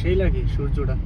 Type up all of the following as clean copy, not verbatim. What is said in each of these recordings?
সেই লাগে সূর্যটা।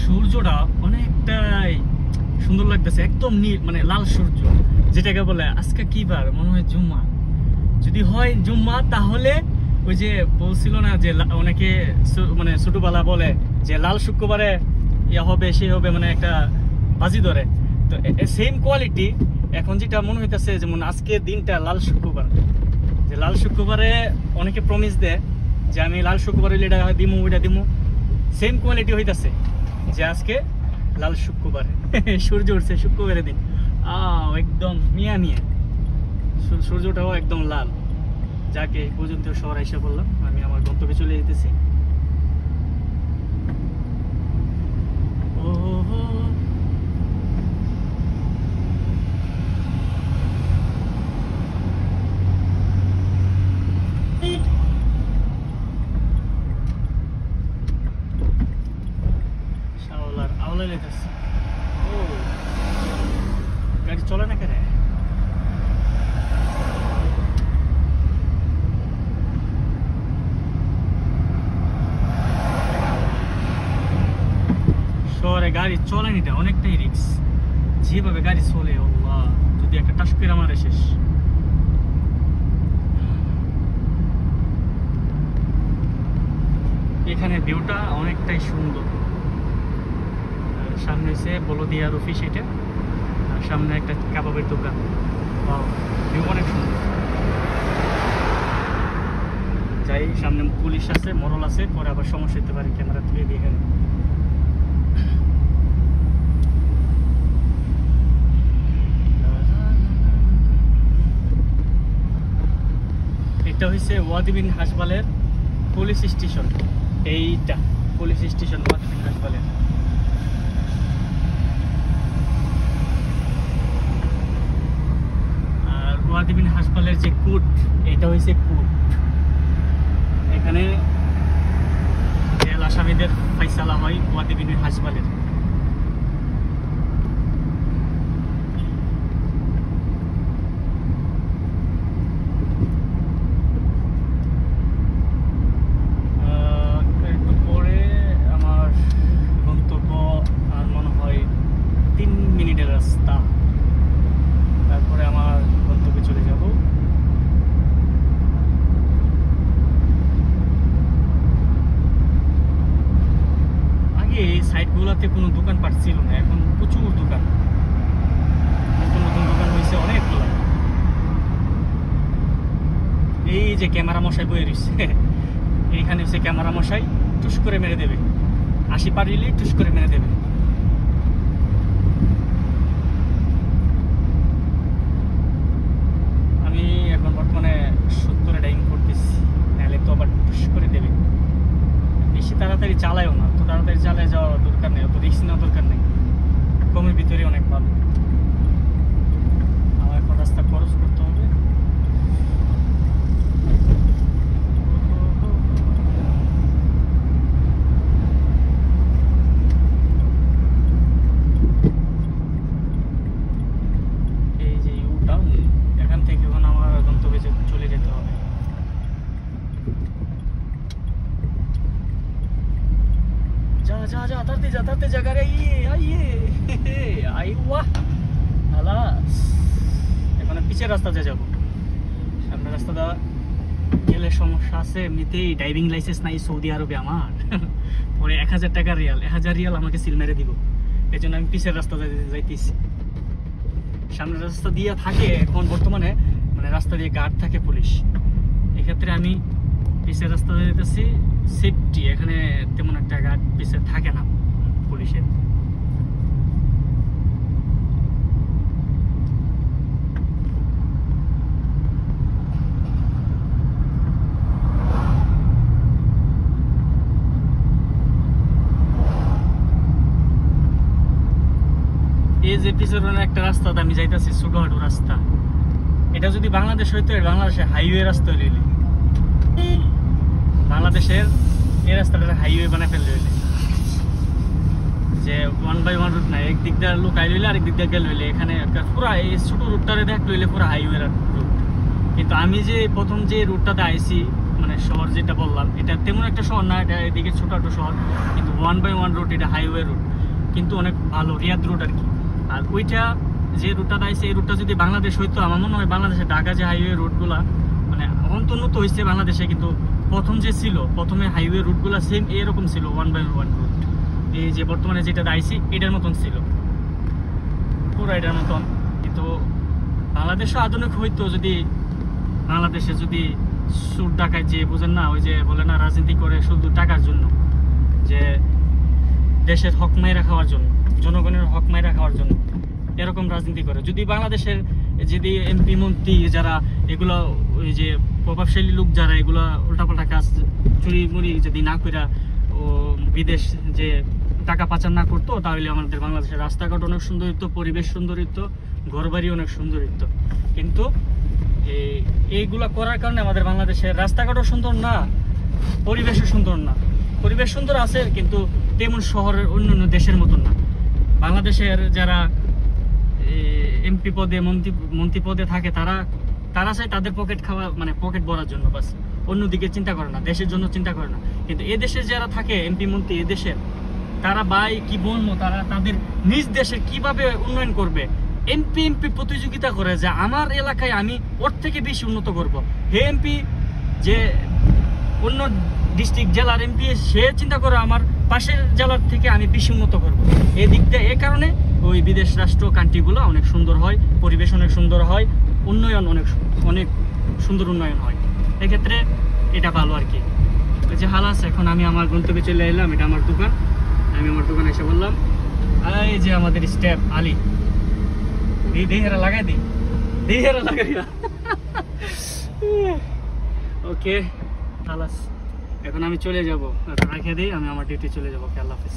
সূর্যটা অনেকটাই সুন্দর লাগতেছে, একদম নীল, মানে লাল সূর্য যেটাকে বলে। আজকে কি বার? মনে হয় জুম্মা। যদি হয় জুম্মা তাহলে ওই যে বলছিল না যে অনেকে মানে ছোটবেলা বলে যে লাল শুক্রবারে ইয়া হবে সে হবে, মানে একটা বাজি ধরে। তো সেম কোয়ালিটি এখন যেটা মনে হইতেছে, যেমন আজকে দিনটা লাল শুক্রবার, যে লাল শুক্রবারে অনেকে প্রমিস দেয় যে আমি লাল শুক্রবারে এটা দিমু ওইটা দিমু, সেম কোয়ালিটি হইতেছে যে আজকে লাল শুক্রবার সূর্য উঠছে শুক্রবারের দিন। একদম মিয়া মিয়া সূর্যটাও একদম লাল। যাকে এই পর্যন্ত শহর এসে বললাম, আমি আমার গন্তব্যে চলে যেতেছি। গাড়ি চলে না কেন? শহরে গাড়ি চলেনি, অনেকটাই রিস্ক। যেভাবে গাড়ি চলে, আল্লাহ, যদি একটা টাস করে মারে শেষ। এখানে ভিউটা অনেকটাই সুন্দর। সামনে হচ্ছে বলদিয়ার অফিস, এটা সামনে একটা কাবাবের দোকান। ভিউ অনেক সুন্দর। যাই, সামনে পুলিশ আছে, মরল আছে, পরে আবার সমস্যা হতে পারে ক্যামেরা তুলে দিয়ে। এখানে এটা হচ্ছে ওয়াদি বিন হাসবালের পুলিশ স্টেশন। এইটা পুলিশ স্টেশন ওয়াদি বিন হাসবালের। আর ওয়াদি বিন হাসবালের যে কোর্ট, এটা হচ্ছে কোর্ট। এখানে জেল আসামিদের ফাইসালা হয় ওয়াদি বিন হাসবালের। সাইডগুলোতে কোনো দোকানপাট ছিল না, এখন প্রচুর দোকান, নতুন নতুন দোকান হয়েছে অনেকগুলো। এই যে ক্যামেরা মশাই বয়ে রয়েছে, এইখানে হচ্ছে ক্যামেরা মশাই, টুস করে মেরে দেবে, 80 পারিলেই টুস করে মেরে দেবে। আমি এখন বর্তমানে 70-এ ড্রাইভিং করতেছি, নাহলে তো আবার টুস করে দেবে। বেশি তাড়াতাড়ি চালায়ও না, তো তাড়াতাড়ি চালায় যাওয়া দরকার নেই, অত রিস্ক নেওয়া দরকার নেই, কমের ভিতরে অনেক ভালো। আমার এখন রাস্তা খরচ করতে হবে। এই যে ইউ-টার্ন, এখান থেকে এখন আমার গন্তব্যে চলে যেতে হবে। जा जा जा तरते जा गाड़ी आइए आई वाह খালাস। এখন পিছের রাস্তাতে যাব, সামনের রাস্তাটা গেলে সমস্যা আছে। এমনিতেই ড্রাইভিং লাইসেন্স নাই সৌদি আরবে আমার, পরে 1000 টাকা রিয়াল, 1000 রিয়াল আমাকে সিল মেরে দিব। এই জন্য আমি পিছের রাস্তাতে যাইতেছি। সামনের রাস্তা দিয়ে থাকে এখন বর্তমানে, মানে রাস্তা দিয়ে গার্ড থাকে পুলিশ, এক্ষেত্রে আমি পিছের রাস্তাতে যেতেছি। সেফটি এখানে তেমন একটা গার্ড পিছে থাকে না পুলিশের। এই যে পিছনে একটা রাস্তা আমি যাইতেছি, ছোটখাটো রাস্তা, এটা যদি বাংলাদেশ হইতো, বাংলাদেশের হাইওয়ে রাস্তা হইলে, বাংলাদেশের এই রাস্তাটা হাইওয়ে বানায় ফেললে হইলে, যে 1/1 রুট না, একদিক দিয়ে লোক আই লইলে আরেক দিক দিয়ে গেল হইলে, এখানে পুরো এই ছোট রুটটারে দেখ লইলে পুরো হাইওয়ে রুট। কিন্তু আমি যে প্রথম যে রুটটাতে আইছি, মানে শহর যেটা বললাম, এটা তেমন একটা শহর না, এটা এদিকে ছোটখাটো শহর, কিন্তু 1/1 রুট, এটা হাইওয়ে রুট, কিন্তু অনেক ভালো রিয়াদ রুট আর কি। আর ওইটা যে রুটটা আইছে, এই রুটটা যদি বাংলাদেশ হইতো, আমার মনে হয় বাংলাদেশে ঢাকা যে হাইওয়ে রুটগুলা মানে উন্নত হয়েছে বাংলাদেশে, কিন্তু প্রথম যে ছিল, প্রথমে হাইওয়ে রুটগুলা সেম এরকম ছিল, 1/1 রুট। এই যে বর্তমানে যেটা আইছি এটার মতন ছিল, পুরো এটার মতন। কিন্তু বাংলাদেশও আধুনিক হইতো যদি বাংলাদেশে যদি সুর ডাকায়, যে বুঝেন না, ওই যে বলে না রাজনীতি করে শুধু টাকার জন্য, যে দেশের হক মাইরা খাওয়ার জন্য, জনগণের হক মাইরা খাওয়ার জন্য এরকম রাজনীতি করে। যদি বাংলাদেশের যদি এমপি মন্ত্রী যারা এগুলো, ওই যে প্রভাবশালী লোক যারা এগুলো উল্টাপাল্টা কাজ চুরি মুড়ি যদি না কইরা ও বিদেশ যে টাকা পাচার না করতো, তাহলে আমাদের বাংলাদেশের রাস্তাঘাট অনেক সুন্দর হতো, পরিবেশ সুন্দর হতো, ঘরবাড়ি অনেক সুন্দর হতো। কিন্তু এইগুলা করার কারণে আমাদের বাংলাদেশের রাস্তাঘাটও সুন্দর না, পরিবেশও সুন্দর না। পরিবেশ সুন্দর আছে, কিন্তু তেমন শহরের অন্যান্য দেশের মতন না। বাংলাদেশের যারা এমপি পদে মন্ত্রী পদে থাকে, তারা চায় তাদের পকেট খাওয়া, মানে পকেট ভরার জন্য, বাস অন্যদিকে চিন্তা করে না, দেশের জন্য চিন্তা করে না। কিন্তু এদেশে যারা থাকে এমপি মন্ত্রী, এদেশের তারা ভাই কি বলবো, তারা তাদের নিজ দেশের কিভাবে উন্নয়ন করবে, এমপি প্রতিযোগিতা করে যে আমার এলাকায় আমি ওর থেকে বেশি উন্নত করব। হে এমপি যে অন্য ডিস্ট্রিক্ট জেলার এমপি, সে চিন্তা করে আমার পাশের জেলার থেকে আমি বেশি উন্নত করব। এই দিক দিয়ে এ কারণে ওই বিদেশ রাষ্ট্র কান্ট্রিগুলো অনেক সুন্দর হয়, পরিবেশ অনেক সুন্দর হয়, উন্নয়ন অনেক সুন্দর উন্নয়ন হয়। এক্ষেত্রে এটা ভালো আর কি। ওই যে হালাস, এখন আমি আমার গন্তব্যে চলে এলাম, এটা আমার দোকান। আমি আমার দোকানে এসে বললাম, এই যে আমাদের স্টেপ আলী, দেহেরা লাগাই দিই, দেহেরা লাগাই না। ওকে হালাস, এখন আমি চলে যাবো, রেখে দিই, আমি আমার ডিউটি চলে যাবো। আল্লাহ হাফেজ।